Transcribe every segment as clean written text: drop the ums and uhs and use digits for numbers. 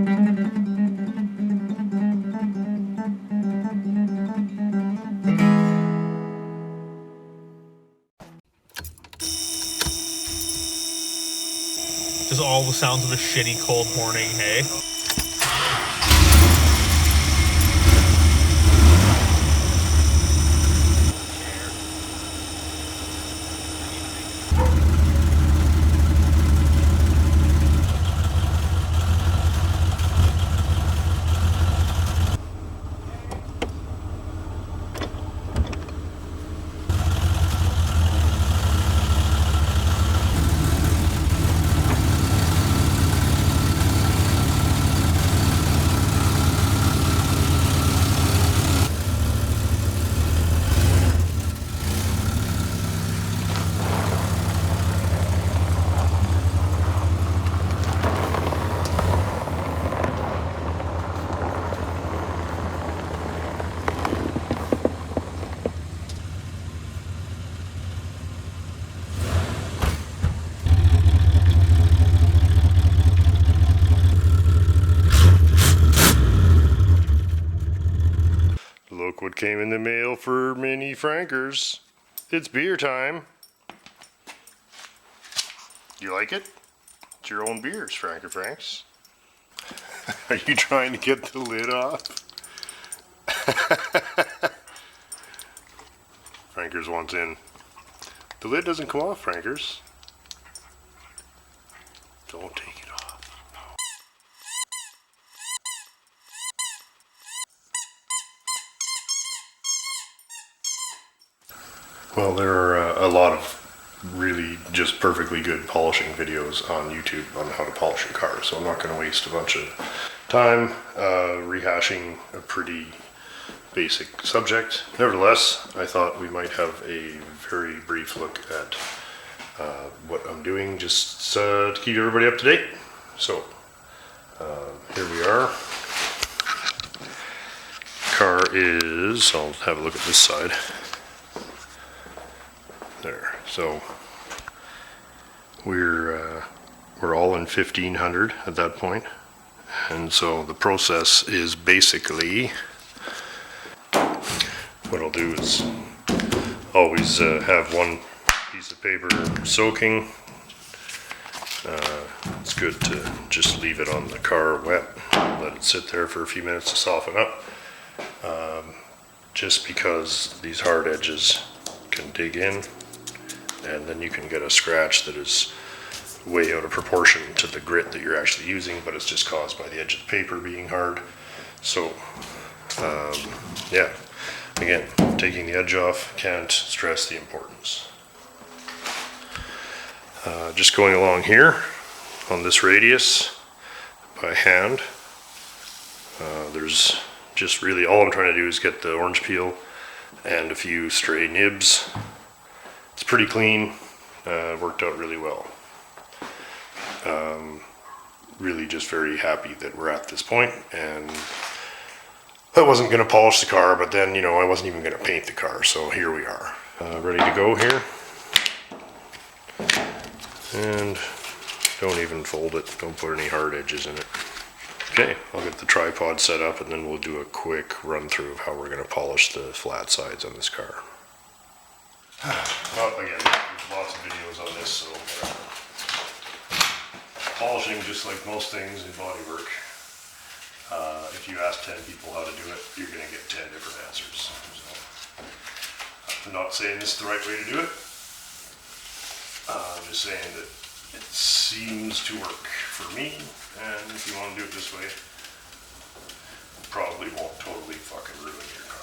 Just all the sounds of a shitty cold morning, hey? Look what came in the mail for mini Frankers. It's beer time. You like it? It's your own beers, Franker Franks. Are you trying to get the lid off? Frankers wants in. The lid doesn't come off, Frankers. Don't take it off. Well, there are a lot of really just perfectly good polishing videos on YouTube on how to polish your car, so I'm not going to waste a bunch of time rehashing a pretty basic subject. Nevertheless, I thought we might have a very brief look at what I'm doing just to keep everybody up to date. So, here we are. Car is, I'll have a look at this side. There. So we're all in 1500 at that point, and so the process is basically what I'll do is always have one piece of paper soaking. It's good to just leave it on the car wet, let it sit there for a few minutes to soften up, just because these hard edges can dig in, and then you can get a scratch that is way out of proportion to the grit that you're actually using, but it's just caused by the edge of the paper being hard. So yeah, again, taking the edge off, can't stress the importance. Just going along here on this radius by hand, there's just really all I'm trying to do is get the orange peel and a few stray nibs. It's pretty clean, worked out really well. Really just very happy that we're at this point, and I wasn't going to polish the car, but then, you know, I wasn't even going to paint the car, so here we are. Ready to go here. And don't even fold it, don't put any hard edges in it. Okay, I'll get the tripod set up and then we'll do a quick run through of how we're going to polish the flat sides on this car. Well, again, there's lots of videos on this, so polishing, just like most things in bodywork, if you ask 10 people how to do it, you're going to get 10 different answers. So, I'm not saying this is the right way to do it. I'm just saying that it seems to work for me, and if you want to do it this way, it probably won't totally fucking ruin your car.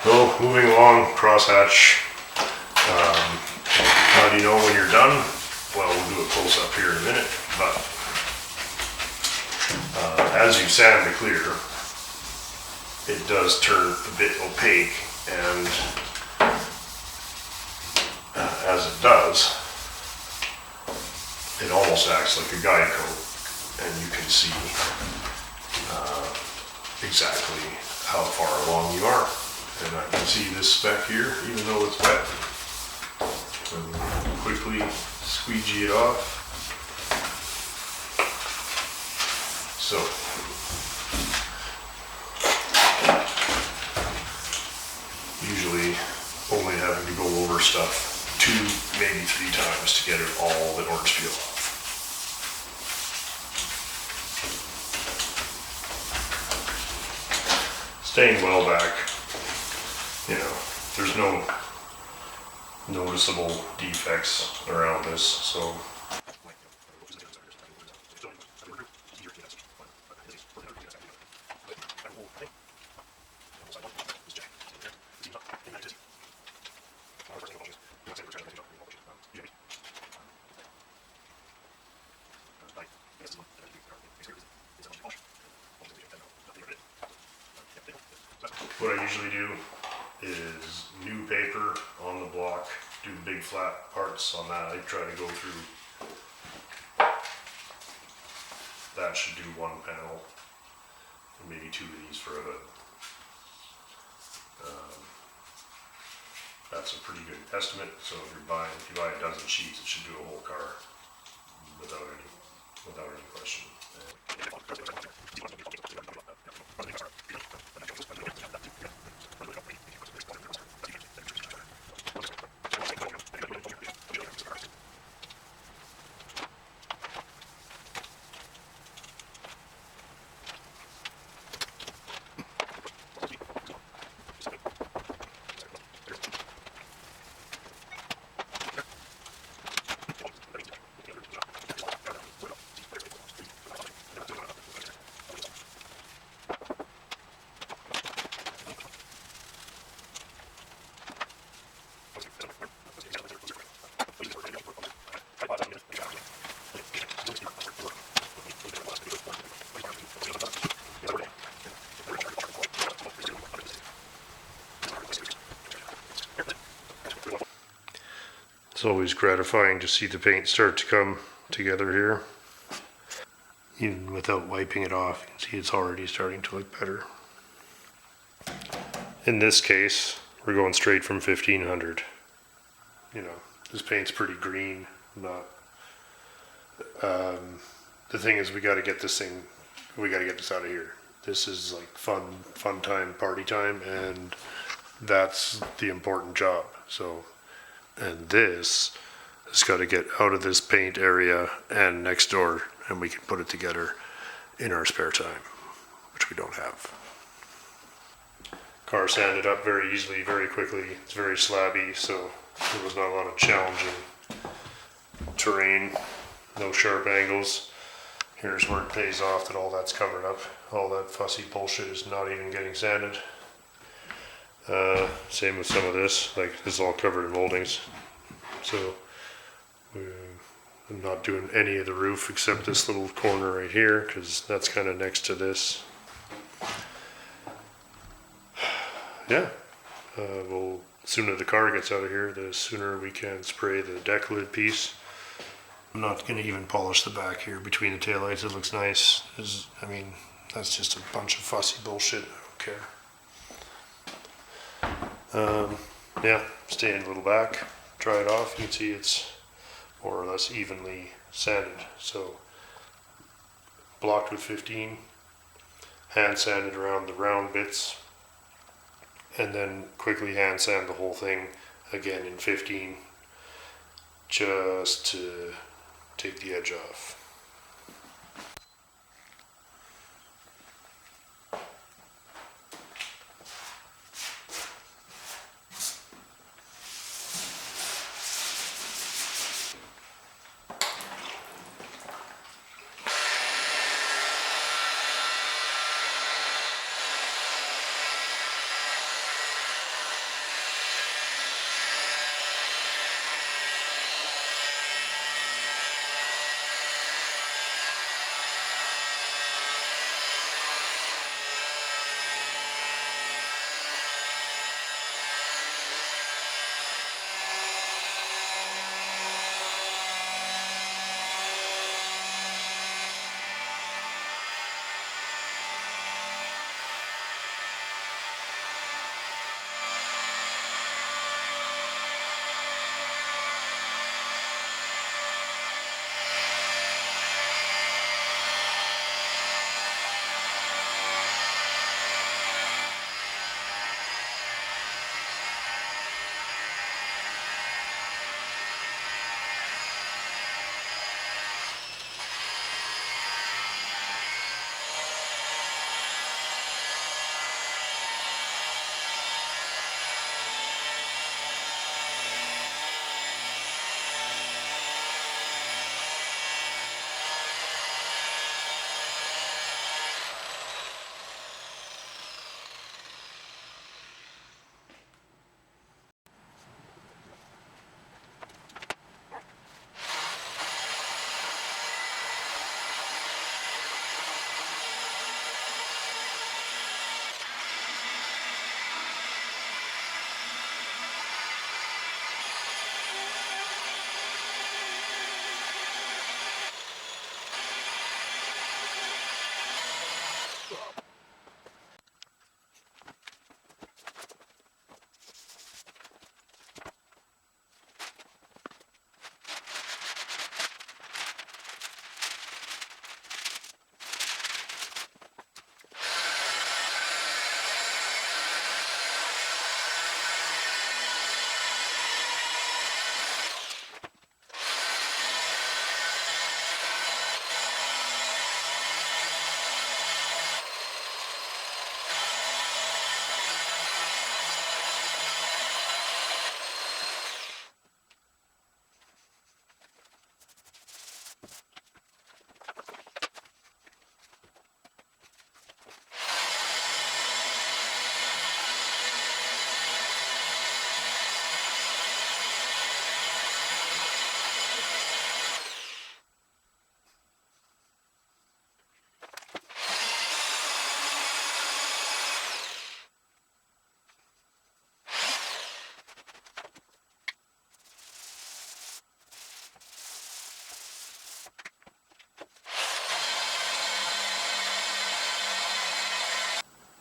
So, moving along, crosshatch. How do you know when you're done? Well, we'll do a close up here in a minute, but as you sand the clear, it does turn a bit opaque, and as it does, it almost acts like a guide coat, and you can see exactly how far along you are. And I can see this speck here, even though it's wet. And quickly squeegee it off. So, usually only having to go over stuff 2, maybe 3 times to get it all the orange peel off. Staying well back, you know, there's no noticeable defects around this, so. What I usually do is new paper on the block, do big flat parts on that. I try to go through, that should do 1 panel, and maybe 2 of these for a hood. That's a pretty good estimate, so if you buy a dozen sheets, it should do a whole car without any question. It's always gratifying to see the paint start to come together here. Even without wiping it off, you can see it's already starting to look better. In this case, we're going straight from 1500. You know, this paint's pretty green. The thing is, we got to get this out of here. This is like fun time, party time, and that's the important job. So. And this has got to get out of this paint area and next door, and we can put it together in our spare time, which we don't have. Car sanded up very easily, very quickly. It's very slabby, so there was not a lot of challenging terrain, no sharp angles. Here's where it pays off that all that's covered up. All that fussy bullshit is not even getting sanded. Same with some of this, like this is all covered in moldings. So I'm not doing any of the roof except this little corner right here, because that's kind of next to this. Yeah, well, the sooner the car gets out of here, the sooner we can spray the deck lid piece. I'm not going to even polish the back here between the taillights. It looks nice. I mean, that's just a bunch of fussy bullshit. I don't care. Yeah, stay in a little back, dry it off. You can see it's more or less evenly sanded. So blocked with 15, hand sanded around the round bits, and then quickly hand sand the whole thing again in 15, just to take the edge off.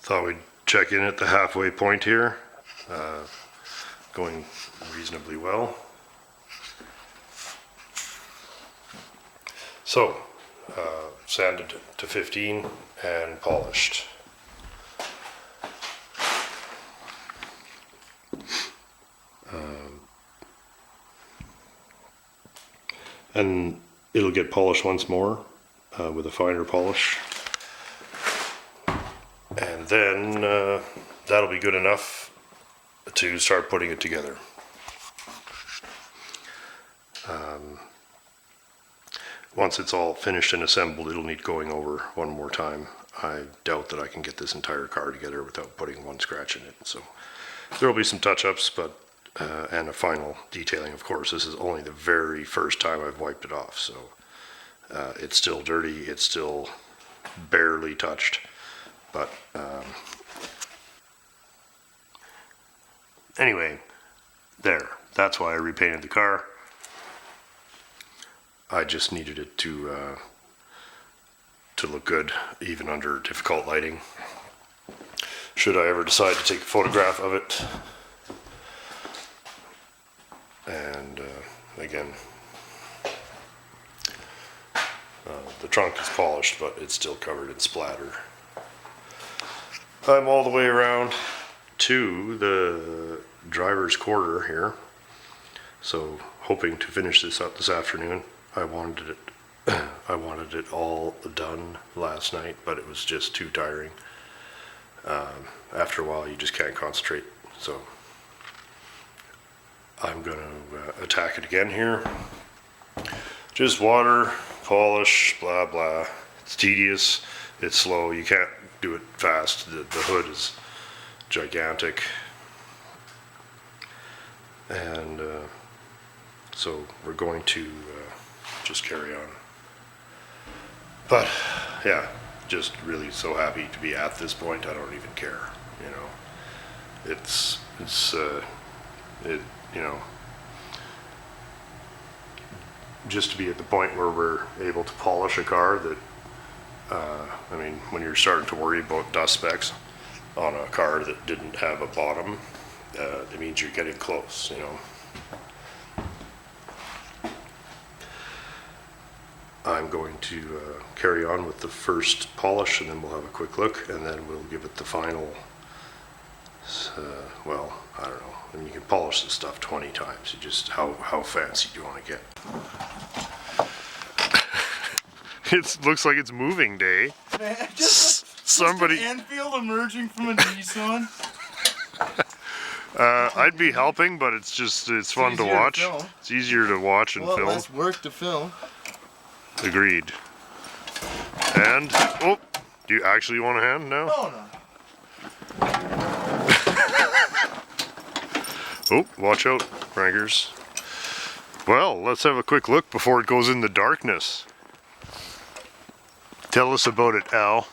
Thought we'd check in at the halfway point here. Going reasonably well. So, sanded to 15 and polished. And it'll get polished once more with a finer polish. And then that'll be good enough to start putting it together. Once it's all finished and assembled, it'll need going over one more time. I doubt that I can get this entire car together without putting one scratch in it. So there will be some touch-ups, but and a final detailing, of course. This is only the very first time I've wiped it off, so it's still dirty, it's still barely touched, but anyway, that's why I repainted the car. I just needed it to look good, even under difficult lighting. Should I ever decide to take a photograph of it. And again, the trunk is polished, but it's still covered in splatter. I'm all the way around to the driver's quarter here, so hoping to finish this up this afternoon. I wanted it all done last night, but it was just too tiring. After a while, you just can't concentrate. So I'm going to attack it again here. Just water, polish, blah blah. It's tedious. It's slow. You can't do it fast. The hood is gigantic, and so we're going to just carry on. But yeah, just really so happy to be at this point. I don't even care, you know. It's you know, just to be at the point where we're able to polish a car that I mean, when you're starting to worry about dust specks on a car that didn't have a bottom, it means you're getting close, you know. I'm going to carry on with the first polish, and then we'll have a quick look, and then we'll give it the final, well, I don't know. I mean, you can polish this stuff 20 times. You just, how fancy do you want to get? It looks like it's moving day. Man, just somebody. Just an Enfield emerging from a Nissan. I'd be helping, but it's fun to watch. It's easier to watch and film. Less work to film. Agreed. And, oh, do you actually want a hand now? No, no. Oh, watch out, prankers. Well, let's have a quick look before it goes in the darkness. Tell us about it, Al.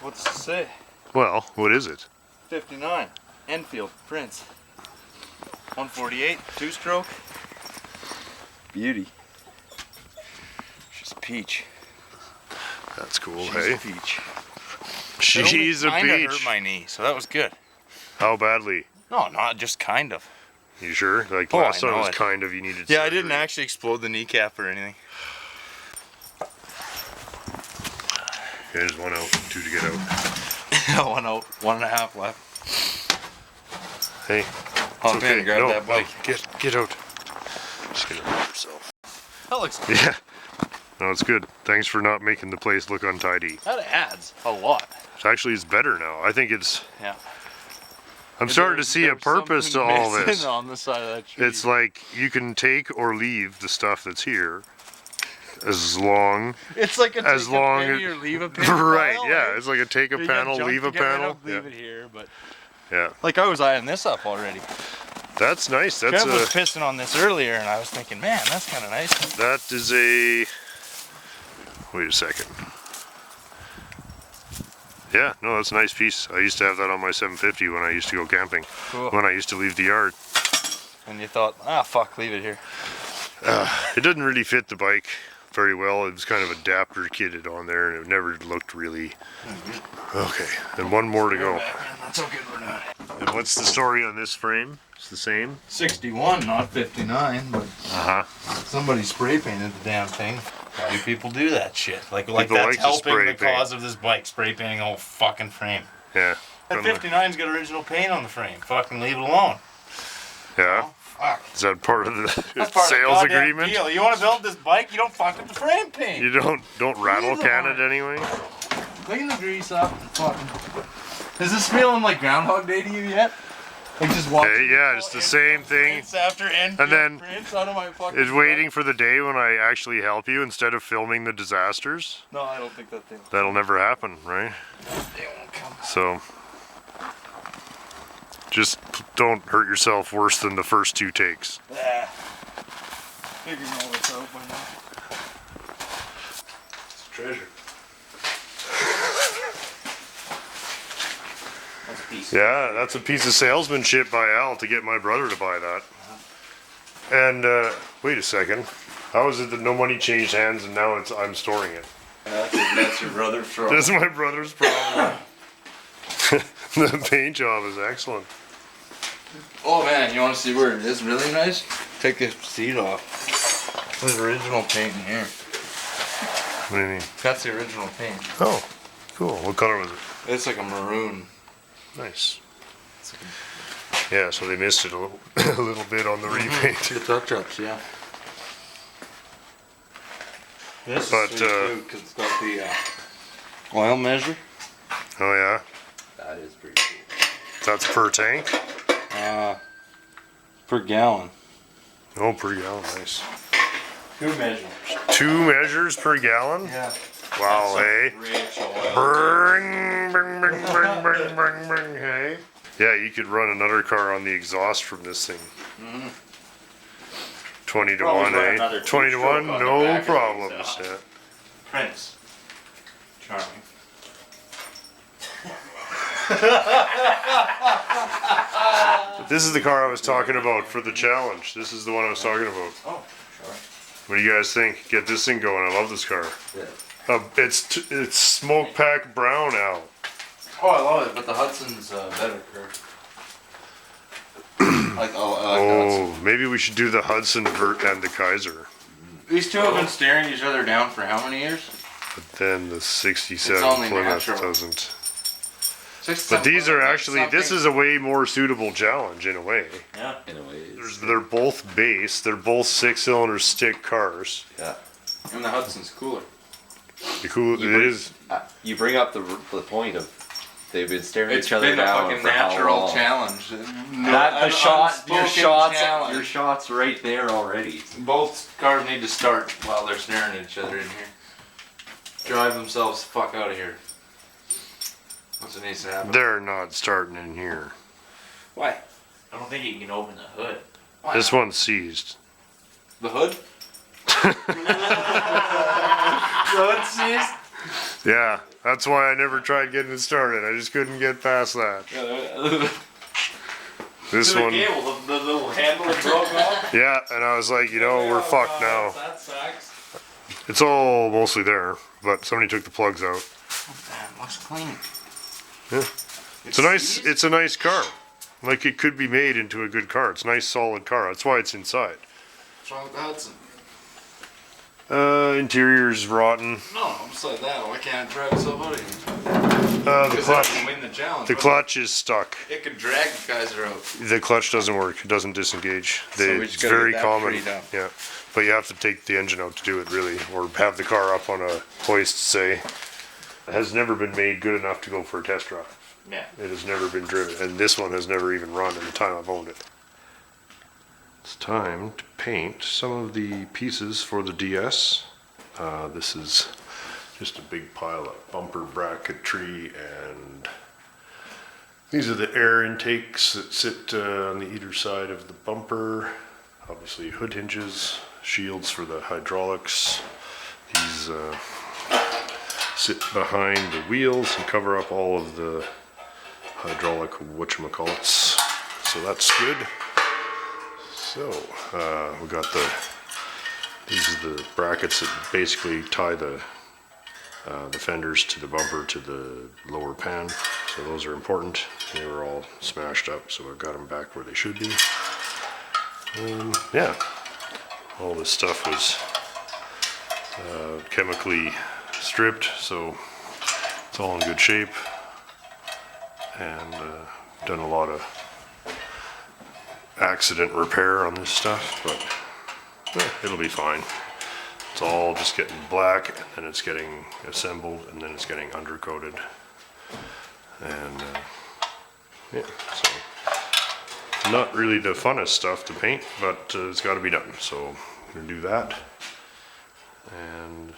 What's to say? Well, what is it? 59. Enfield, Prince. 148, two-stroke. Beauty. She's a peach. That's cool, She's hey? a peach. She's a It only peach. hurt my knee, so that was good. How badly? No, not just kind of. You sure? Like Oh, last I time it know was it. kind of, you needed Yeah, I surgery. didn't actually explode the kneecap or anything. Okay, there's one out, two to get out. One out, 1.5 left. Hey, Hop it's okay. in, grab no, that bike. No, get out. Just gonna hurt yourself. That looks good. Yeah. No, it's good. Thanks for not making the place look untidy. That adds a lot. It's better now. I think it's. Yeah. I'm starting to see a purpose to all this. On the side of that tree. It's like you can take or leave the stuff that's here, as long. It's like a as take long a as penny or leave a penny. right. pile, Yeah, right? it's like a take a You got panel, junk leave to a get rid panel. of, leave it here, but Yeah. like I was eyeing this up already. That's nice. That's Trev was pissing on this earlier, and I was thinking, man, that's kind of nice. That is a. Wait a second. Yeah, no, that's a nice piece. I used to have that on my 750 when I used to go camping. Cool. When I used to leave the yard. And you thought, ah, fuck, leave it here. It doesn't really fit the bike. very well. It was kind of adapter kitted on there, and it never looked really... Okay, and one more to go. That's how good we're doing. And what's the story on this frame? It's the same? 61, not 59, but somebody spray painted the damn thing. Why do people do that shit? Like People that's like to helping spray the paint. cause of this bike, spray painting the whole fucking frame. Yeah. That 59's got original paint on the frame. Fucking leave it alone. Yeah? Fuck. Is that part of the That's part sales of the goddamn agreement? deal. You want to build this bike, you don't fuck with the frame paint. You don't rattle can it anyway? Clean the grease up and fucking... Is this feeling like Groundhog Day to you yet? Like just walking... Hey, yeah, it's the same thing. After And then out of my fucking is waiting for the day when I actually help you instead of filming the disasters. No, I don't think that thing... That'll never happen, right? They won't come. So, just don't hurt yourself worse than the first 2 takes. Yeah. Figuring all this out by now. It's a treasure. Yeah, that's a piece of salesmanship by Al to get my brother to buy that. And wait a second, how is it that no money changed hands and now I'm storing it? That's your brother's problem. That's my brother's problem. The paint job is excellent. Oh man, you want to see where it is really nice? Take this seat off. There's original paint in here. What do you mean? That's the original paint. Oh, cool. What color was it? It's like a maroon. Nice. Yeah, so they missed it a little, a little bit on the repaint. The touch-ups, yeah. This But, is because it's got the oil measure. Oh yeah, That is pretty cool. that's per tank. Per gallon. Oh, per gallon, nice. 2 measures. 2 measures per gallon. Yeah. Wow, hey. Rich oil. Bring, bring, bring, bring, bring, bring, bring, hey. Yeah, you could run another car on the exhaust from this thing. 20 to 1, run eh? another 20 to 1, two-stroke on the no back of the problems. exhaust. Yeah. Prince. Charming. This is the car I was talking about for the challenge. This is the one I was talking about. Oh, sure. What do you guys think? Get this thing going. I love this car. Yeah. It's smoke pack brown now. Oh, I love it, but the Hudson's better curve. like the Hudson. Oh, maybe we should do the Hudson Vert and the Kaiser. These two have been staring each other down for how many years? But then the 67 It's only Plymouth natural. doesn't. But these are actually, this is a way more suitable challenge in a way. Yeah. In a way. They're both base, they're both 6-cylinder stick cars. Yeah. And the Hudson's cooler. The cool, You it is. You bring up the point of they've been staring It's each other been a down fucking for how natural long. challenge. That the shot, your challenge. shots right there already. Both cars need to start while they're staring at each other in here. Drive themselves the fuck out of here. That's what needs to happen. They're not starting in here. Why? I don't think you can open the hood. Why This not? one's seized. The hood? The hood seized? Yeah, that's why I never tried getting it started. I just couldn't get past that. This The one, cable, the little handle broke off. yeah, and I was like, you know, we're fucked now. That sucks. It's all mostly there, but somebody took the plugs out. That looks clean. Yeah. It's a nice car. Like it could be made into a good car. It's a nice solid car. That's why it's inside. What's wrong with the Hudson? Interior's rotten. No, besides that, why can't it drive itself out of here? The Because clutch. it can win the challenge. The clutch is stuck. It could drag the Kaiser out. The clutch doesn't work. It doesn't disengage. So we It's just gotta very get that common. freed up. Yeah, but you have to take the engine out to do it, really, or have the car up on a hoist. Say, it has never been made good enough to go for a test drive. Yeah. It has never been driven, and this one has never even run in the time I've owned it. It's time to paint some of the pieces for the DS. This is just a big pile of bumper bracketry, and these are the air intakes that sit on the either side of the bumper. Obviously hood hinges, shields for the hydraulics. These sit behind the wheels and cover up all of the hydraulic whatchamacallits. So that's good. So we got the These are the brackets that basically tie the fenders to the bumper to the lower pan. So those are important. They were all smashed up, so I've got them back where they should be. Yeah, all this stuff was chemically stripped, so it's all in good shape. And done a lot of accident repair on this stuff, but it'll be fine. It's all just getting black, and then it's getting assembled, and then it's getting undercoated. And yeah, so not really the funnest stuff to paint, but it's got to be done. So I'm gonna do that, and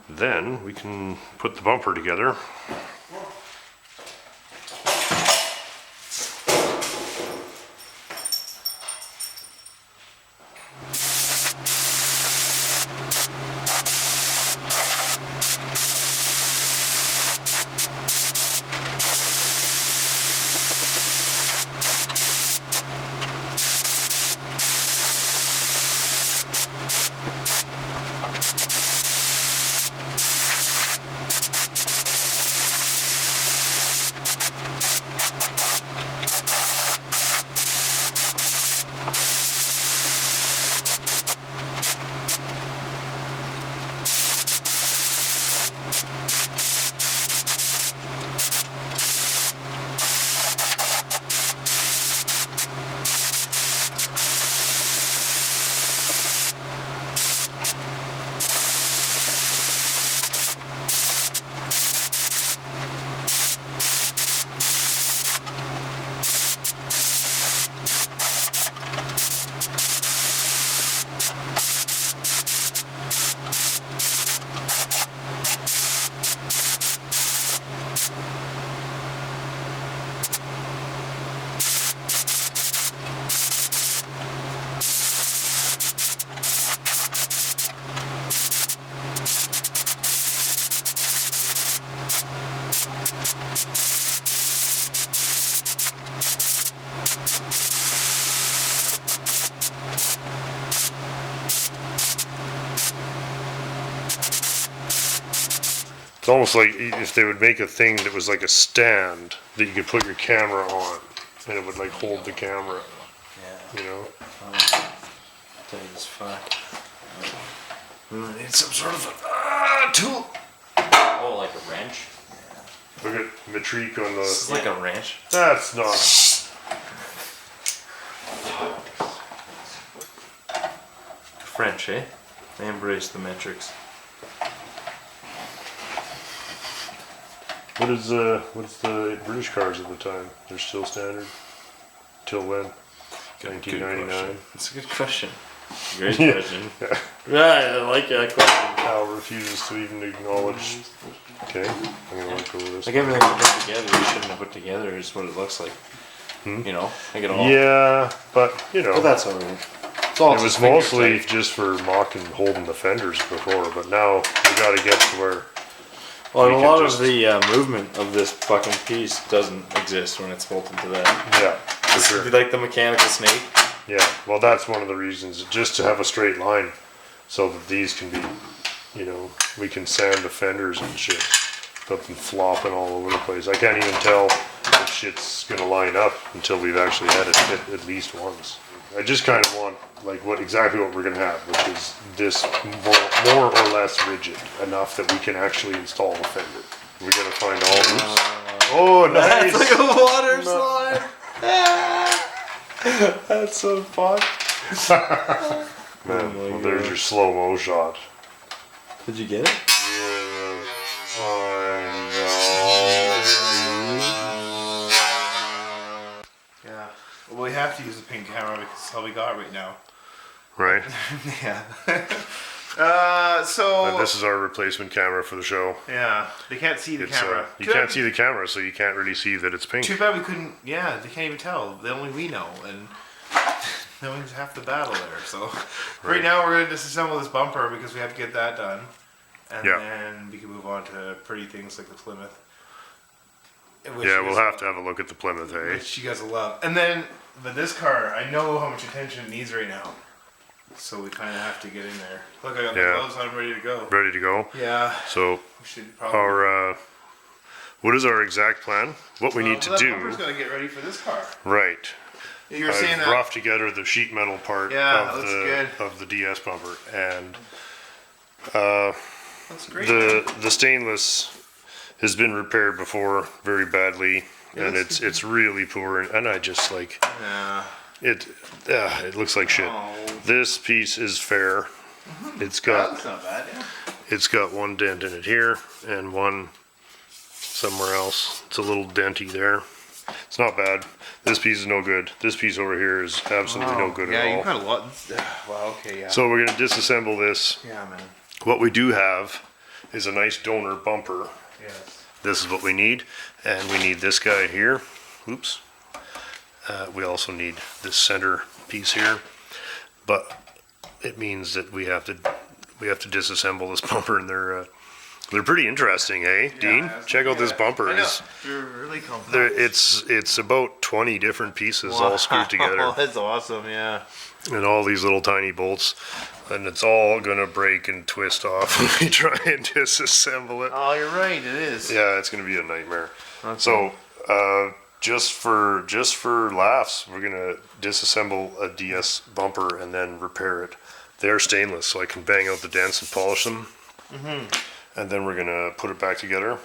then we can put the bumper together. It's almost like if they would make a thing that was like a stand that you could put your camera on, and it would like hold the camera. Yeah. You know? Tight as fuck. I need some sort of a tool. Oh, like a wrench? Look at Matrique on the. It's like a wrench. That's not. French, eh? They embrace the metrics. What's the British cars at the time? They're still standard? Till when? 1999? That's a good question. Great Yeah. question. Yeah, I like that question. Al refuses to even acknowledge. Okay, I'm gonna let go of this. Like everything we put together, we shouldn't have put together is what it looks like. You know, like it all. Yeah, but you know, But that's alright. It's all it was just finger mostly tight. just for mocking holding the fenders before, but now we gotta get to where. Well, and we a can lot just- of the movement of this fucking piece doesn't exist when it's bolted to that. Yeah, for It's sure. like the mechanical snake. Yeah, well, that's one of the reasons, just to have a straight line, so that these can be, you know, we can sand the fenders and shit, without them flopping all over the place. I can't even tell if shit's gonna line up until we've actually had it hit at least once. I just kind of want, like, exactly what we're gonna have, which is this more or less rigid, enough that we can actually install the fender. We're gonna find all oops. Oh, nice! That's like a water No. slide. That's so fun. Man, my well, there's God. your slow-mo shot. Did you get it? Yeah. Well, we have to use a pink camera because it's all we got right now. Right? Yeah. This is our replacement camera for the show. Yeah, they can't see the It's camera. you can't see the camera, so you can't really see that it's pink. Too bad we couldn't. Yeah, they can't even tell. Only we know, and that was half the battle there. So right now we're gonna disassemble this bumper because we have to get that done, and Yeah. then we can move on to pretty things like the Plymouth. Yeah, we'll have to have a look at the Plymouth, eh? Which you guys will love. And then, but this car, I know how much attention it needs right now. So we kind of have to get in there. Look, I got Yeah. my gloves on, ready to go. Ready to go. Yeah. So We should probably. our what is our exact plan? What we need to That do? bumper's got to get ready for this car. Right. You were saying I've that. roughed together the sheet metal part Yeah, of that's the good. of the DS bumper, and That's great. man. the stainless has been repaired before very badly, and that's- it's really poor, and I just like Yeah. it looks like shit. Oh. This piece is fair. It's got That's not bad. Yeah. it's got one dent in it here and one somewhere else. It's a little denty there. It's not bad. This piece is no good. This piece over here is absolutely no good yeah, at you all. got a lot. Wow. Okay. Yeah. So we're gonna disassemble this. yeah, man. What we do have is a nice donor bumper. Yes. This is what we need, and we need this guy here. Oops. We also need this center piece here, but it means that we have to disassemble this bumper, and they're pretty interesting, eh, Dean? that's Check out this bumper. I know. It's, They're really complex. it's about 20 different pieces all screwed together, That's awesome. Yeah. and all these little tiny bolts, and it's all gonna break and twist off when we try and disassemble it. Oh, you're right. It is. Yeah, it's gonna be a nightmare. So, just for laughs, we're gonna disassemble a DS bumper and then repair it. They're stainless, so I can bang out the dents and polish them. And then we're gonna put it back together.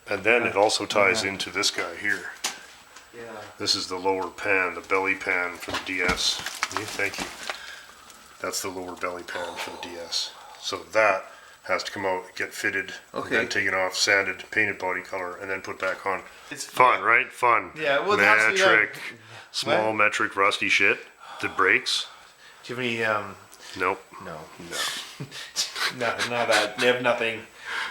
And then it also ties into this guy here. Yeah. This is the lower pan, the belly pan for the DS. Thank you. That's the lower belly pan for the DS. So that has to come out, get fitted, and then Okay. taken off, sanded, painted body color, and then put back on. It's Fun, right? Fun. Yeah, well, it has to be done. metric, small metric rusty shit that breaks. Do you have any? Nope. No. No. No, not that. They have nothing.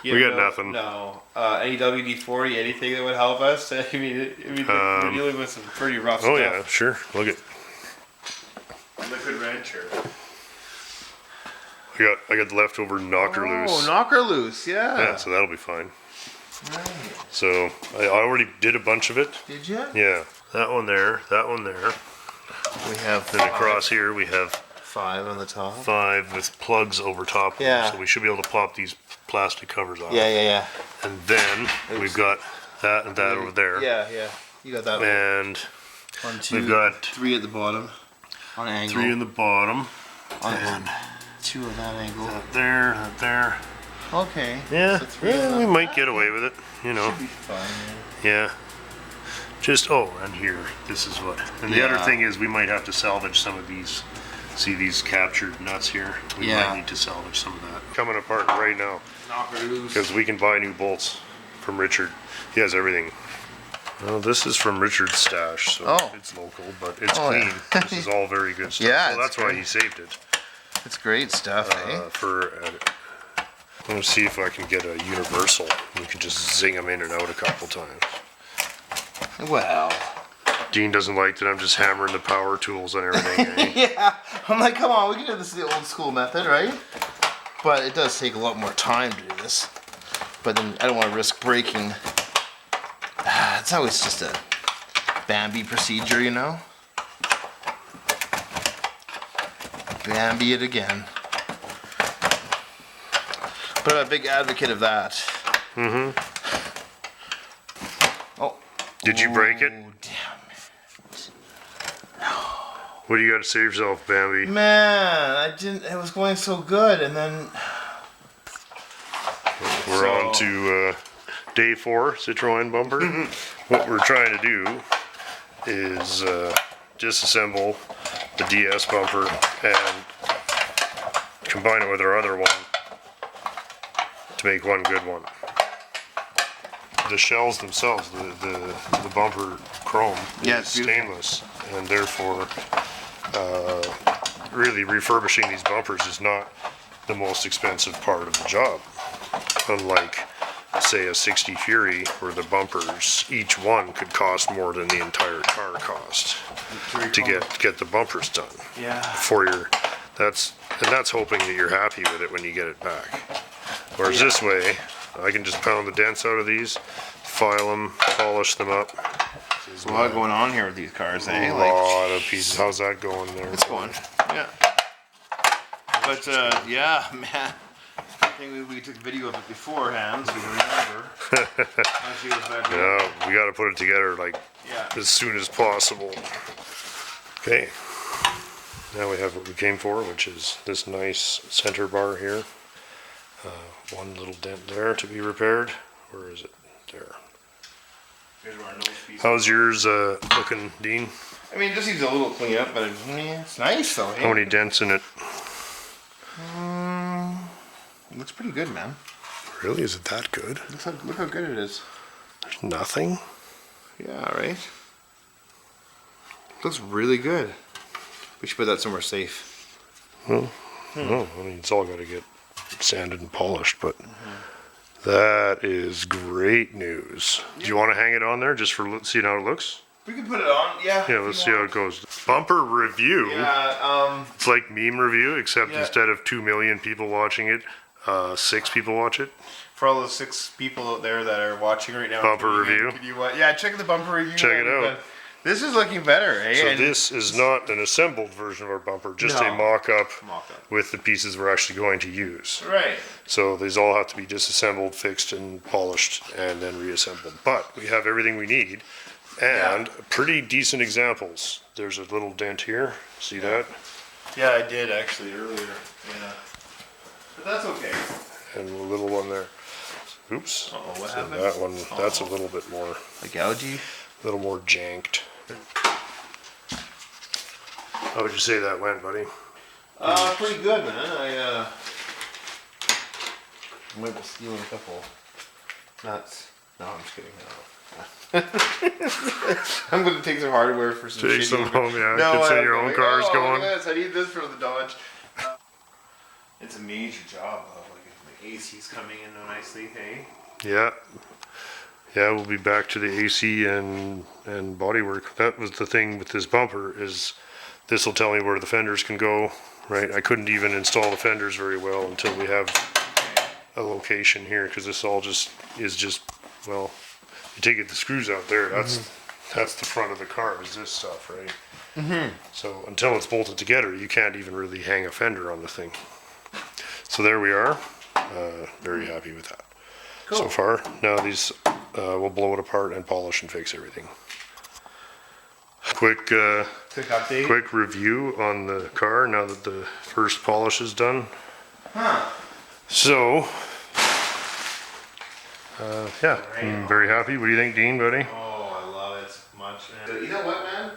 You We have got nothing. No. Any WD-40, anything that would help us? I mean, we're dealing with some pretty rough Oh stuff. yeah, sure. Look at. Liquid wrench or. I got the leftover knocker loose. Oh, knocker loose. Yeah. Yeah, so that'll be fine. Right. So I already did a bunch of it. Did you? Yeah, that one there, that one there. We have Then across here we have 5 on the top. 5 with plugs over top of them, Yeah. so we should be able to pop these plastic covers off. Yeah. And then we've got that and that over there. Yeah. You got that one. And 1, 2, we've got 3 at the bottom. On an angle. 3 in the bottom. and 2 on that angle. That there, that there. Okay. Yeah, So 3 yeah, on we that. might get away with it, you know. Should be fine. Yeah. Just, and here, this is what. And the other Yeah. thing is we might have to salvage some of these. See these captured nuts here? We Yeah. might need to salvage some of that. Coming apart right now. Knocker loose. Because we can buy new bolts from Richard. He has everything. Well, this is from Richard's stash, so Oh. it's local, but it's Oh, clean. yeah. This is all very good stuff. Yeah, so it's that's why great. he saved it. It's great stuff, I'm gonna see if I can get a universal. We can just zing them in and out a couple times. Well. Dean doesn't like that I'm just hammering the power tools and everything. Eh? Yeah. I'm like, come on, we can do this the old school method, right? But it does take a lot more time to do this. But then I don't want to risk breaking. It's always just a Bambi procedure, you know? Bambi it again. But I'm a big advocate of that. Mm-hmm. Oh. Did you break it? Oh, damn. What do you got to say yourself, Bambi? Man, I didn't. It was going so good, and then We're on to day 4 Citroen bumper. What we're trying to do is disassemble the DS bumper and combine it with our other one to make one good one. The shells themselves, the bumper chrome Yeah, is it's beautiful. stainless, and therefore really refurbishing these bumpers is not the most expensive part of the job. Unlike, say, a 60 Fury, where the bumpers, each one could cost more than the entire car cost to get the bumpers done. yeah. That's hoping that you're happy with it when you get it back. Whereas this way, I can just pound the dents out of these, file them, polish them up. There's a lot going on here with these cars, eh? A lot of pieces. How's that going there? It's going. Yeah. But yeah, man. I think we took video of it beforehand, so you remember. Actually, it was bad. Yeah, we got to put it together like Yeah. as soon as possible. Okay. Now we have what we came for, which is this nice center bar here. One little dent there to be repaired. Where is it? There. Here's where our nose piece. How's yours looking, Dean? I mean, it just needs a little clean up, but it's nice though. How many dents in it? It looks pretty good, man. Really? Is it that good? Look how good it is. There's nothing? Yeah, right? Looks really good. We should put that somewhere safe. Well, no, I mean, it's all got to get sanded and polished, but that is great news. Do you want to hang it on there just for seeing how it looks? We can put it on, yeah. Yeah, let's see how it goes. Bumper review. Yeah, It's like meme review, except Yeah. instead of 2 million people watching it, 6 people watch it. for all those 6 people out there that are watching right now. Bumper review. Could you, yeah, check the bumper review. Check it out. This is looking better, eh? So And- this is not an assembled version of our bumper, just a No. mock-up Mock-up. with the pieces we're actually going to use. Right. So these all have to be disassembled, fixed, and polished, and then reassembled. But we have everything we need, and pretty decent examples. There's a little dent here. See that? Yeah, I did actually earlier. Yeah. But that's okay. And a little one there. Oops. Uh-oh, what So happened? that one, that's a little bit more, Like algae? a little more janked. How would you say that went, buddy? Pretty good, man. I might be stealing a couple nuts. No, I'm just kidding. No. I'm gonna take some hardware for some Take shitty- some home, yeah. No, Get some I- of your own cars oh, going. Look at this. I need this for the Dodge. It's a major job, though. Like, my AC's coming in nicely, hey? Yeah. Yeah, we'll be back to the AC and bodywork. That was the thing with this bumper is this will tell me where the fenders can go, right? I couldn't even install the fenders very well until we have a location here because this all is just, well, you take the screws out there, that's the front of the car is this stuff, right? So until it's bolted together, you can't even really hang a fender on the thing. So there we are. Very happy with that. So far. Now these, we'll blow it apart and polish and fix everything. Quick update. quick review on the car now that the first polish is done. So, yeah, I'm very happy. What do you think, Dean, buddy? Oh, I love it so much, man. You know what, man?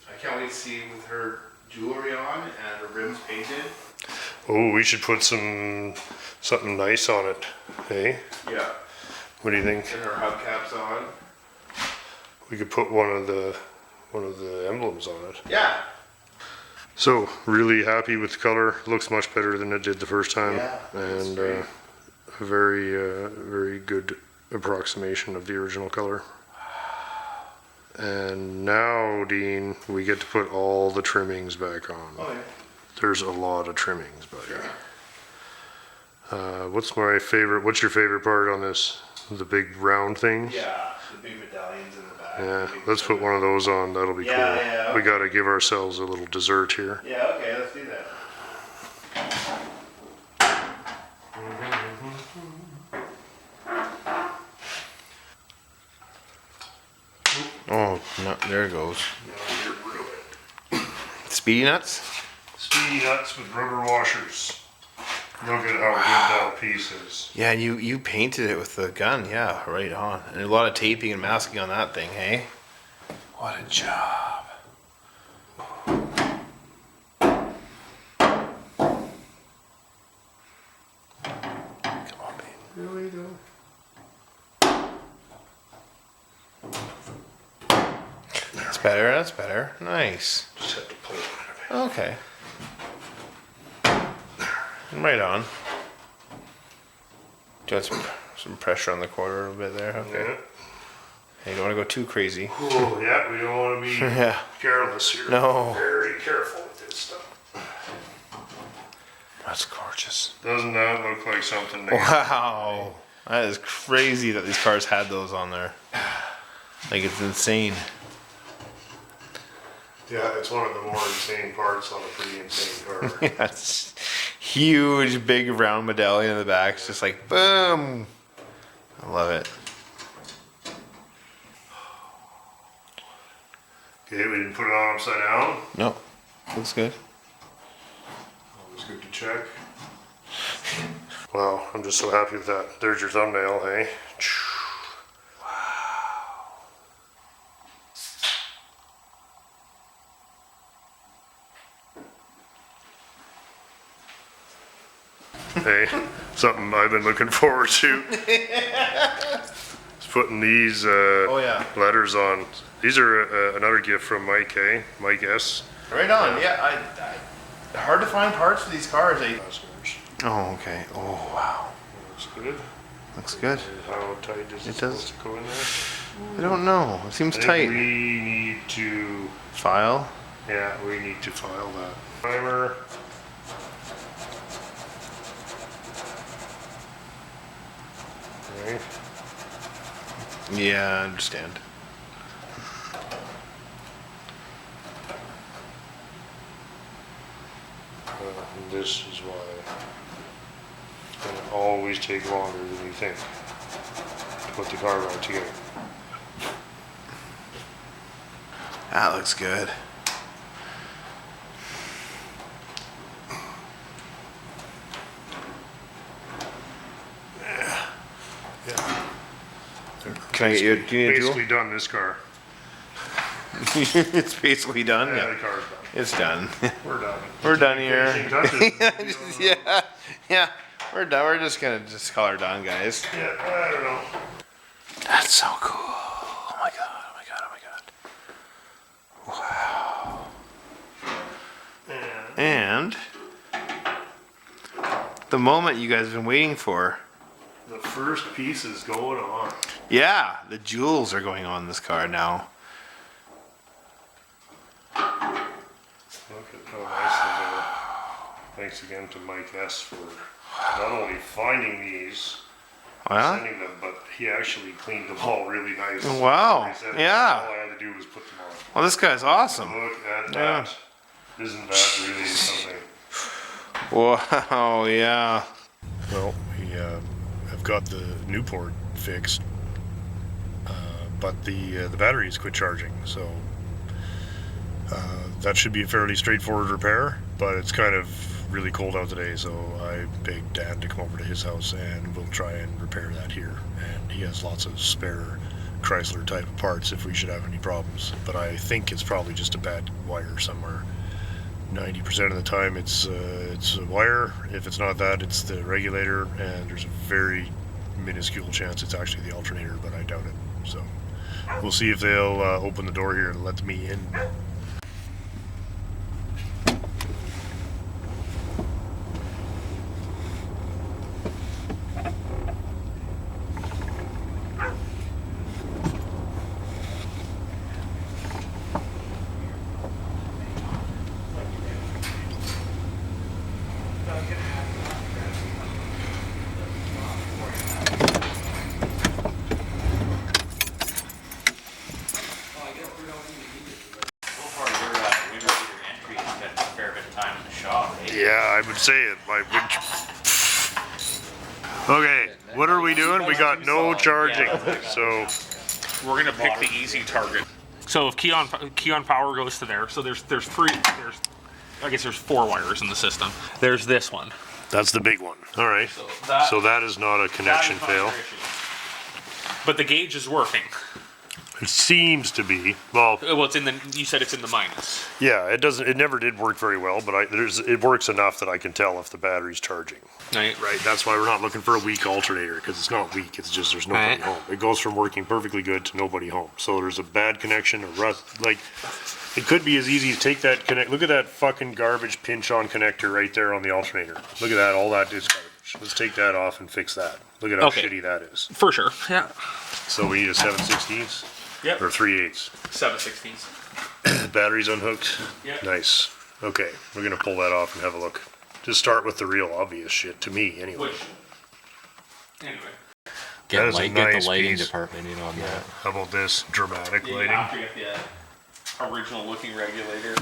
I can't wait to see with her jewelry on and her rims painted. Oh, we should put something nice on it. Hey, Yeah. what do you think? And her hubcaps on. We could put one of the emblems on it. Yeah. So, really happy with the color. Looks much better than it did the first time. Yeah, that's And great. a very good approximation of the original color. And now, Dean, we get to put all the trimmings back on. Oh, yeah. There's a lot of trimmings, buddy. What's your favorite part on this? The big round things? Yeah, the big medallions in the back. Yeah, Big let's put one of those on. That'll be Yeah, cool. yeah, We okay. gotta give ourselves a little dessert here. Yeah, okay, let's do that. Oh, no, there it goes. Speedy nuts? Speedy nuts with rubber washers. Look at how good that piece is. Yeah, and you painted it with the gun, yeah, right on. And a lot of taping and masking on that thing, hey? What a job. Come on, babe. Really though? That's better, that's better. Nice. Just have to pull it out of it. Okay. Right on. Do you want some pressure on the quarter a little bit there? Okay. Yeah. Hey, you don't want to go too crazy. Oh, yeah, we don't want to be Yeah. careless here. No. Very careful with this stuff. That's gorgeous. Doesn't that look like something there? Wow. That is crazy that these cars had those on there. Like, it's insane. Yeah, it's one of the more insane parts on a pretty insane car. Yeah, it's huge, big, round medallion in the back. It's just like, boom. I love it. Okay, we didn't put it on upside down. No, looks good. Always good to check. Wow, I'm just so happy with that. There's your thumbnail, hey? Hey, something I've been looking forward to. Is putting these yeah. letters on. These are another gift from Mike, hey? Mike S. Right on. Yeah, I hard to find parts for these cars. Oh, okay. Oh, wow. Looks good. Looks good. How tight is it It does. supposed to go in there? I don't know. It seems I think tight. we need to, File. yeah, we need to file that. Primer. Right. Yeah, I understand. And this is why it's going to always take longer than you think to put the car back together. That looks good. Yeah. Can I get you? Do you need a Basically done this car. duel? It's basically done. Yeah, Yeah, the car's done. it's done. We're done. We're done here. Finishing touches. Yeah, we're done. We're just gonna call her done, guys. Yeah, I don't know. That's so cool. Oh my god. Oh my god. Oh my god. Wow. And the moment you guys have been waiting for. The first piece is going on. Yeah, the jewels are going on this car now. Look at how nice they are. Thanks again to Mike S. for not only finding these, Wow. sending them, but he actually cleaned them all really nice. Wow, He said yeah. all I had to do was put them on. Well, this guy's awesome. Look at Yeah. that. Isn't that really something? Wow, yeah. Well, we have got the Newport fixed, but the batteries quit charging, so that should be a fairly straightforward repair, but it's kind of really cold out today, so I begged Dan to come over to his house and we'll try and repair that here. And he has lots of spare Chrysler type of parts if we should have any problems, but I think it's probably just a bad wire somewhere. 90% of the time it's a wire. If it's not that, it's the regulator, and there's a very minuscule chance it's actually the alternator, but I doubt it. So we'll see if they'll open the door here and let me in. So far, your window entry has spent a fair bit of time in the shop, eh? Yeah, I would say it. Okay, what are we doing? We got no charging, so We're gonna pick the easy target. So if key on power goes to there, so there's four wires in the system. There's this one. that's the big one. All right, so that is not a connection fail. But the gauge is working. It seems to be. Well, Well, it's in the. You said it's in the minus. yeah, it doesn't. It never did work very well, but it works enough that I can tell if the battery's charging. Right. Right. That's why we're not looking for a weak alternator, because it's not weak. It's just there's nobody Right. home. It goes from working perfectly good to nobody home. So there's a bad connection, a rust. Like it could be as easy as take that connect. Look at that fucking garbage pinch-on connector right there on the alternator. Look at that. All that is garbage. Let's take that off and fix that. Look at how Okay. shitty that is. For sure. Yeah. So we need a 7/16 Yep. or 3/8. 7/16. Batteries unhooked. Yep. Nice. Okay, we're gonna pull that off and have a look. Just start with the real obvious shit to me, anyway. Which. Anyway. That is a Get nice the lighting piece. department in on that. How about this dramatic Yeah, you lighting? have to get the original looking regulator.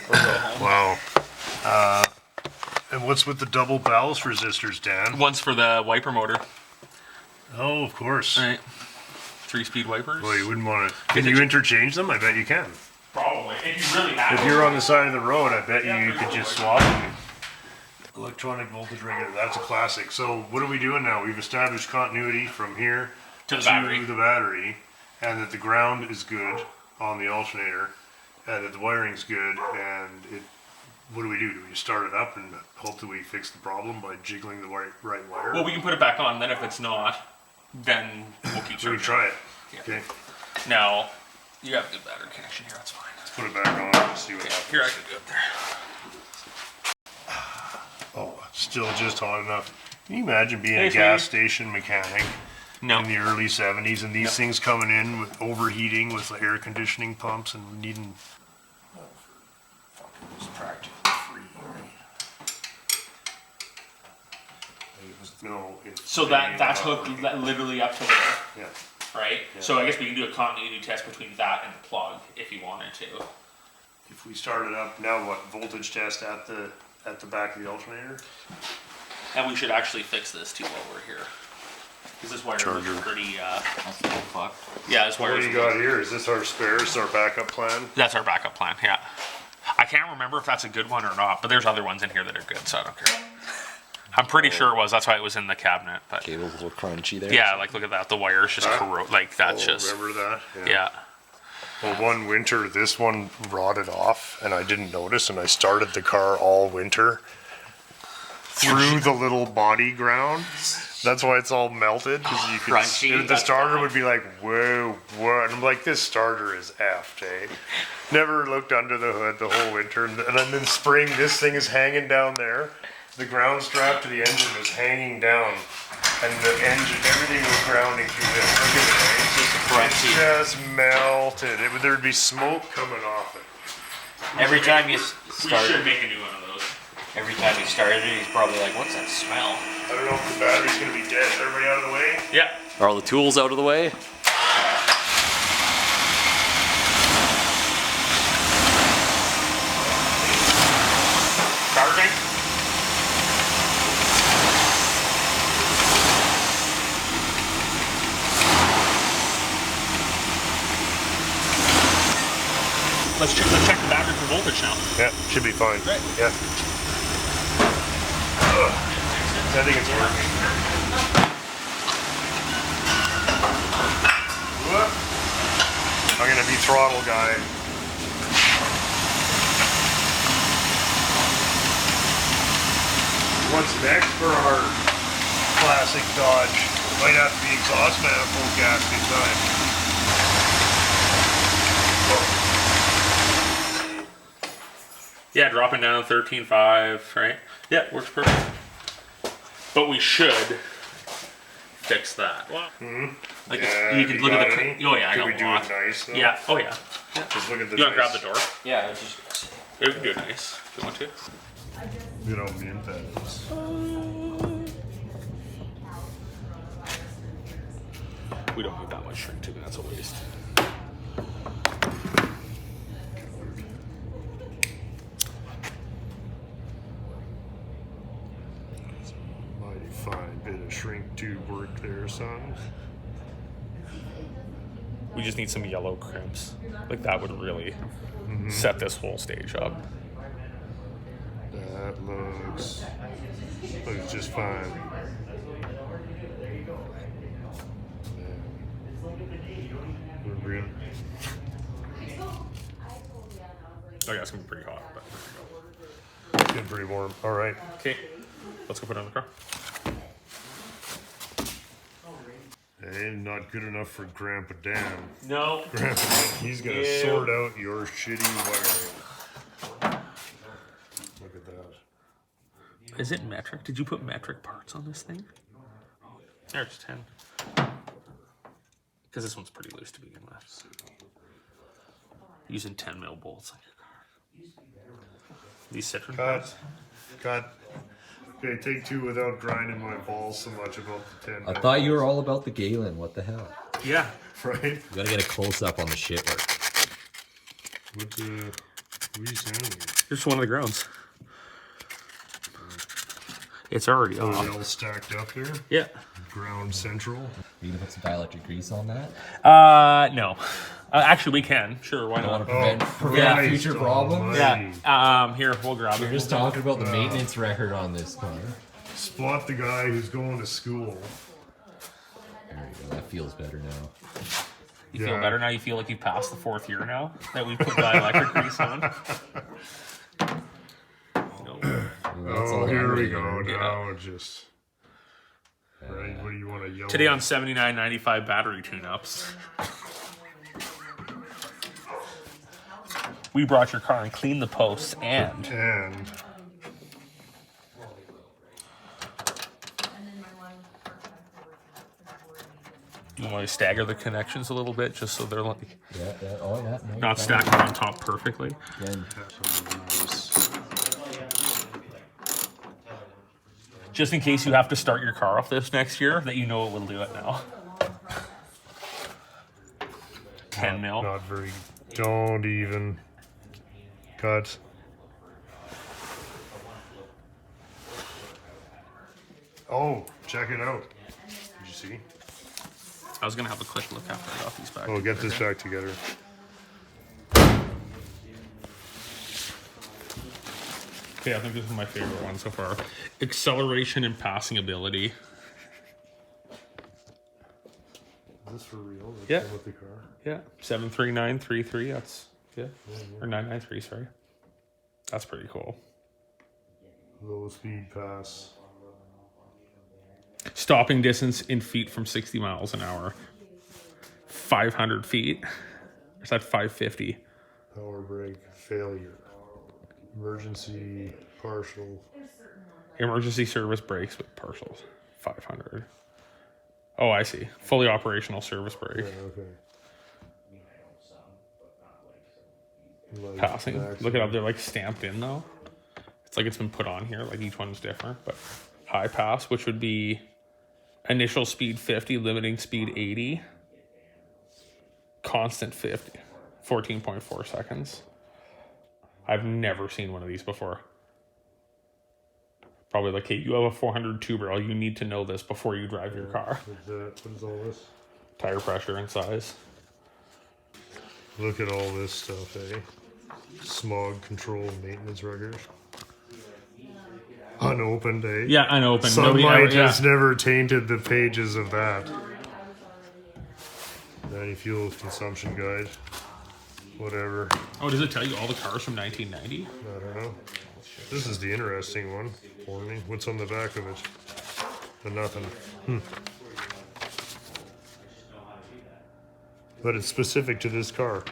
Or go home. Wow. And what's with the double ballast resistors, Dan? One's for the wiper motor. Oh, of course. Right. 3-speed wipers. Well, you wouldn't want to. Can you interchange them? I bet you can. Probably. If you really have If you're on the side of the road, I bet you could just swap them. Electronic voltage regulator. That's a classic. So what are we doing now? We've established continuity from here To the battery. the battery, and that the ground is good on the alternator, and that the wiring's good, and it. What do? Do we just start it up and hope that we fix the problem by jiggling the right wire? Well, we can put it back on. Then if it's not, then we'll keep So we searching. try it. Yeah. Okay. Now, you have good battery connection here. That's fine. Let's put it back on and see what happens. Here, I can do it there. Oh, still just hot enough. Can you imagine being Hey, a gas Steve. station mechanic No. in the early 70s and these things coming in with overheating with air conditioning pumps and needing... It's practically free. No, it's So that's hooked literally up to there, Yeah. right? So I guess we can do a continuity test between that and the plug if you wanted to. If we start it up now, what voltage test at the back of the alternator? And we should actually fix this too while we're here. Because this wire Charger. is pretty, That's a little fucked. yeah, this What wire do you got here? Is this our spares? Is our backup plan? That's our backup plan, yeah. I can't remember if that's a good one or not, but there's other ones in here that are good, so I don't care. I'm pretty sure it was. That's why it was in the cabinet. But Cable's a little crunchy there. yeah, like look at that. The wire's just like that's just Remember that? yeah. Well, one winter, this one rotted off, and I didn't notice, and I started the car all winter through the little body ground. That's why it's all melted, because you could. Crunchy, The that's starter fine. would be like, whoa, what? And I'm like, this starter is effed, eh? Never looked under the hood the whole winter, and then in spring, this thing is hanging down there. The ground strap to the engine was hanging down, and the engine, everything was grounding through this. Look at it, eh? It just melted. There'd be smoke coming off it. Every time you We should started, make a new one of those. every time he started it, he's probably like, "What's that smell?" I don't know if the battery's gonna be dead. Is everybody out of the way? Yeah. Are all the tools out of the way? Charging. Let's check the battery for voltage now. Yeah, should be fine. Right. Yeah. I think it's working. Whoop. I'm gonna be throttle guy. What's next for our classic Dodge? Might have to be exhaust manifold gasket time. Yeah, dropping down 13.5, right? Yeah, works perfect. But we should fix that. Like Yeah, you can you look at got the. any? Oh yeah, I Could got we a do lot. it nice though? Yeah. Oh yeah. Just look at the You want to grab nice. the door? Yeah, it's just Yeah, we can do it nice if you want to. Good old mint that is. We don't need that much shrink tubing. That's a waste. Mighty fine bit of shrink tube work there, son. We just need some yellow crimps. Like that would really set this whole stage up. That looks just fine. We're good. Oh yeah, it's gonna be pretty hot. But Getting pretty warm. All right. okay, let's go put it in the car. Hey, not good enough for Grandpa Dan. No. Grandpa Dan, he's gonna Ew. sort out your shitty wiring. Look at that. Is it metric? Did you put metric parts on this thing? There's 10. Because this one's pretty loose to begin with. Using 10 mil bolts on your car. These Citroen parts. Cut. Okay, take two without grinding my balls so much about the 10. I thought you were all about the Galen. What the hell? Yeah. Right? You gotta get a close up on the shit work. What are you sounding here? Just one of the grounds. It's already Are off. they all stacked up there? Yeah. Ground central. We need to put some dielectric grease on that. No. Actually, we can. Sure, why I want not? to prevent, Yeah. prevent future problems. Yeah. Here, we'll grab We're it. just talking about the maintenance record on this car. Spot the guy who's going to school. There you go. That feels better now. You feel better now? You feel like you've passed the 4th year now that we put dielectric grease on? Oh, here we go. Now just. Right, what do you want to yell? Today on 79.95 battery tune-ups. We brought your car and cleaned the posts and you want to stagger the connections a little bit just so they're like Yeah, yeah. Oh, yeah. No, not stacked on top perfectly. Again, Just in case you have to start your car off this next year, that you know it will do it now. 10 mil. Not very. Don't even. Cut. Oh, check it out. Did you see? I was gonna have a quick look after I got these back. Oh, get this back together. Okay, I think this is my favorite one so far. Acceleration and passing ability. Is this for real? That's Yeah. With the car? Yeah, 73933. That's good. Or 993. Sorry. That's pretty cool. Low speed pass. Stopping distance in feet from 60 miles an hour. 500 feet. Or is that 550? Power brake failure. Emergency partial. Emergency service brakes with partials. 500. Oh, I see. Fully operational service brake. Yeah, okay. Light Passing. accident. Look it up. They're like stamped in though. It's like it's been put on here. Like each one's different. But high pass, which would be initial speed 50, limiting speed 80. Constant 50. 14.4 seconds. I've never seen one of these before. Probably like, hey, you have a 400 two barrel. You need to know this before you drive your car. What is all this? Tire pressure and size. Look at all this stuff, eh? Smog control maintenance records. Unopened, eh? Yeah, unopened. Sunlight has never tainted the pages of that. 90 fuel consumption guide. Whatever. Oh, does it tell you all the cars from 1990? I don't know. This is the interesting one for me. What's on the back of it? Nothing. But it's specific to this car.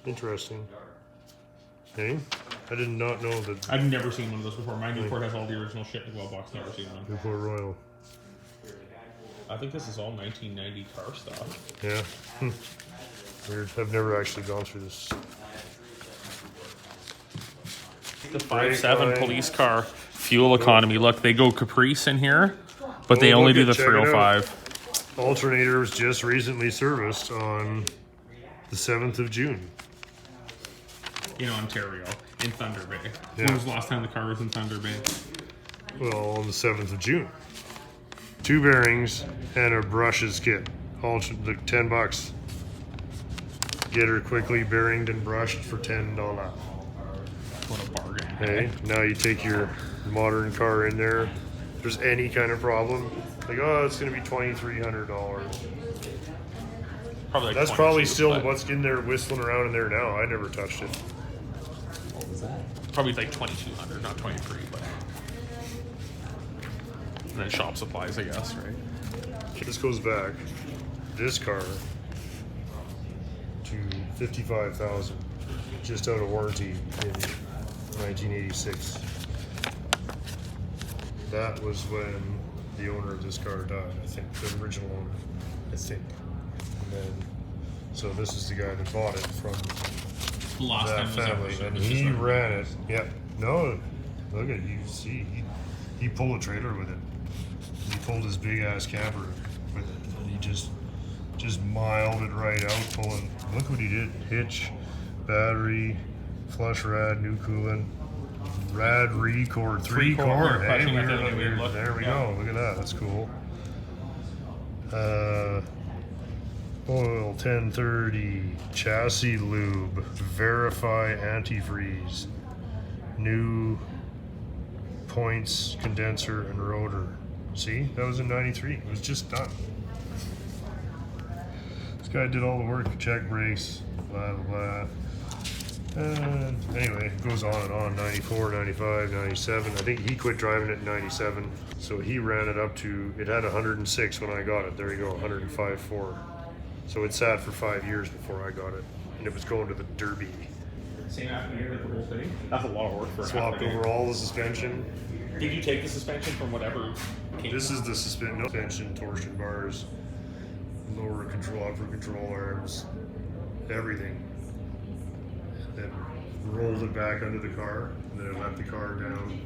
Interesting. Hey, I did not know that. I've never seen one of those before. My Newport has all the original shit in the glove box. Never seen one. Newport Royal. I think this is all 1990 car stuff. Yeah. Weird. I've never actually gone through this. The 5.7 police car fuel economy. Look, they go Caprice in here, but they only do the check it out. 305. Alternator was just recently serviced on the 7th of June. In Ontario, in Thunder Bay. Yeah. When was the last time the car was in Thunder Bay? Well, on the 7th of June. 2 bearings and a brushes kit. All like $10. Get her quickly bearinged and brushed for $10. What a bargain. Hey, now you take your modern car in there. If there's any kind of problem, like, oh, it's going to be $2,300. Probably like That's 22, probably still but what's in there whistling around in there now. I never touched it. what was that? probably like 2,200, not 23, but. And then shop supplies, I guess, right? This goes back, this car, to 55,000, just out of warranty in 1986. That was when the owner of this car died, I think, the original owner, I think. And then, so this is the guy that bought it from The last that time was ever family, and serviced he this way. ran it. Yeah, no, look at you see, he pulled a trailer with it. He pulled his big ass camper with it, and he just miled it right out, pulling. Look what he did: hitch, battery, flush rad, new coolant, Rad record, three Three-core, core. yeah, Hey, pressure method, weird look. there we Yeah. go. Look at that. That's cool. Oil 1030, chassis lube, verify antifreeze, new points, condenser, and rotor. See, that was in 93. It was just done. This guy did all the work, check brakes, blah, blah, blah. Anyway, it goes on and on. 94, 95, 97. I think he quit driving it in 97. So he ran it up to, it had 106 when I got it. There you go, 105.4. So it sat for 5 years before I got it. And it was going to the Derby. Same afternoon with the whole thing. That's a lot of work for a Swapped afternoon. over all the suspension. Did you take the suspension from whatever came? This is the suspension, torsion bars, lower control, upper control arms, everything. Then rolled it back under the car, and then it let the car down.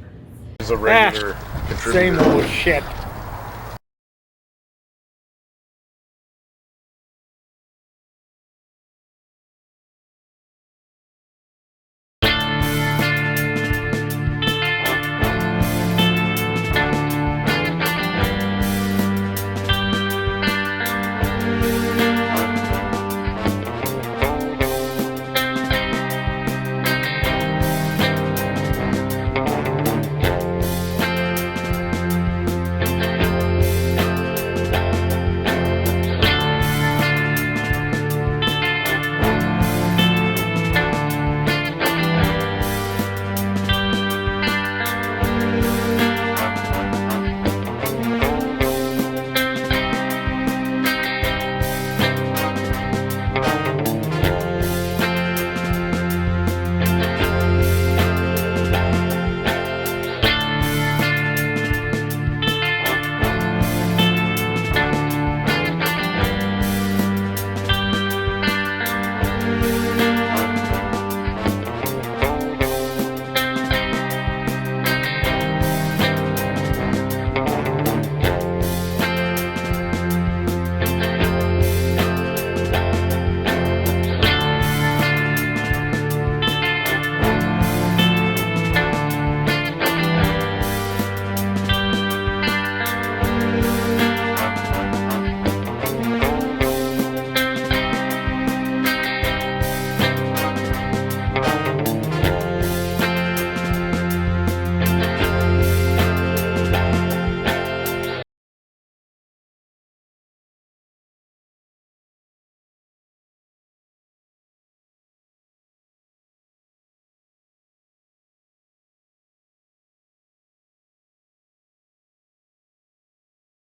It's a regular contributor. Same old shit.